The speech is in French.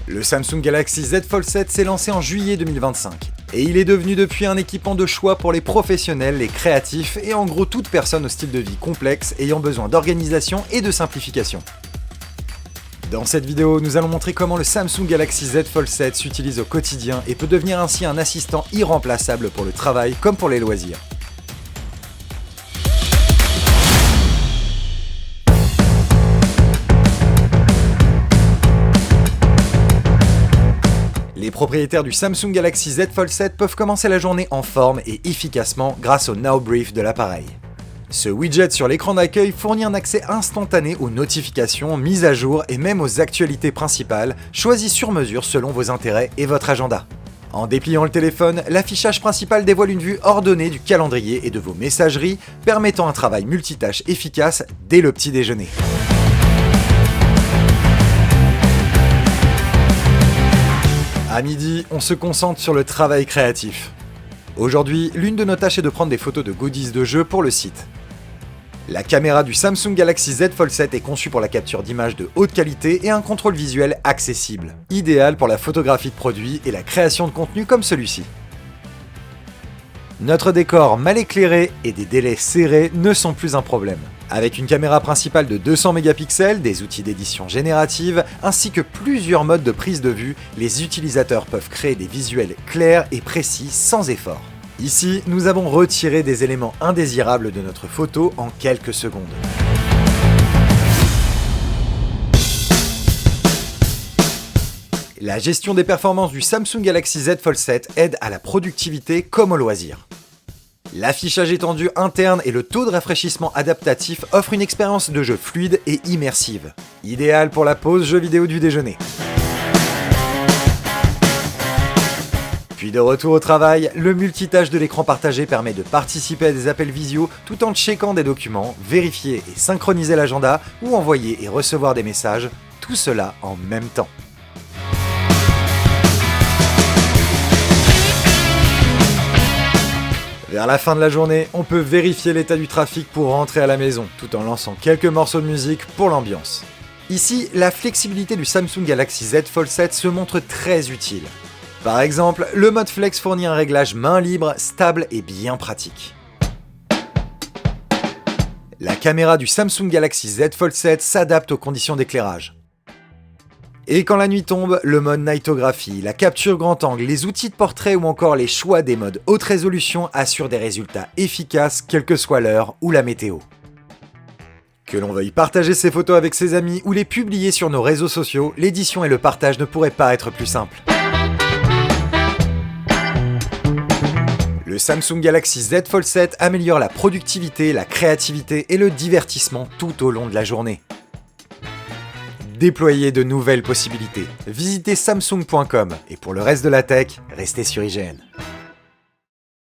Le Samsung Galaxy Z Fold 7 s'est lancé en juillet 2025 et il est devenu depuis un équipement de choix pour les professionnels, les créatifs et en gros toute personne au style de vie complexe ayant besoin d'organisation et de simplification. Dans cette vidéo, nous allons montrer comment le Samsung Galaxy Z Fold 7 s'utilise au quotidien et peut devenir ainsi un assistant irremplaçable pour le travail comme pour les loisirs. Les propriétaires du Samsung Galaxy Z Fold 7 peuvent commencer la journée en forme et efficacement grâce au Now Brief de l'appareil. Ce widget sur l'écran d'accueil fournit un accès instantané aux notifications, mises à jour et même aux actualités principales, choisies sur mesure selon vos intérêts et votre agenda. En dépliant le téléphone, l'affichage principal dévoile une vue ordonnée du calendrier et de vos messageries, permettant un travail multitâche efficace dès le petit déjeuner. À midi, on se concentre sur le travail créatif. Aujourd'hui, l'une de nos tâches est de prendre des photos de goodies de jeu pour le site. La caméra du Samsung Galaxy Z Fold 7 est conçue pour la capture d'images de haute qualité et un contrôle visuel accessible, idéal pour la photographie de produits et la création de contenu comme celui-ci. Notre décor mal éclairé et des délais serrés ne sont plus un problème. Avec une caméra principale de 200 mégapixels, des outils d'édition générative, ainsi que plusieurs modes de prise de vue, les utilisateurs peuvent créer des visuels clairs et précis sans effort. Ici, nous avons retiré des éléments indésirables de notre photo en quelques secondes. La gestion des performances du Samsung Galaxy Z Fold 7 aide à la productivité comme au loisir. L'affichage étendu interne et le taux de rafraîchissement adaptatif offrent une expérience de jeu fluide et immersive, idéale pour la pause jeux vidéo du déjeuner. Puis de retour au travail, le multitâche de l'écran partagé permet de participer à des appels visio tout en checkant des documents, vérifier et synchroniser l'agenda ou envoyer et recevoir des messages, tout cela en même temps. Vers la fin de la journée, on peut vérifier l'état du trafic pour rentrer à la maison, tout en lançant quelques morceaux de musique pour l'ambiance. Ici, la flexibilité du Samsung Galaxy Z Fold 7 se montre très utile. Par exemple, le mode Flex fournit un réglage main libre, stable et bien pratique. La caméra du Samsung Galaxy Z Fold 7 s'adapte aux conditions d'éclairage. Et quand la nuit tombe, le mode Nightographie, la capture grand angle, les outils de portrait ou encore les choix des modes haute résolution assurent des résultats efficaces quelle que soit l'heure ou la météo. Que l'on veuille partager ses photos avec ses amis ou les publier sur nos réseaux sociaux, l'édition et le partage ne pourraient pas être plus simples. Le Samsung Galaxy Z Fold 7 améliore la productivité, la créativité et le divertissement tout au long de la journée. Déployez de nouvelles possibilités. Visitez samsung.com et pour le reste de la tech, restez sur IGN.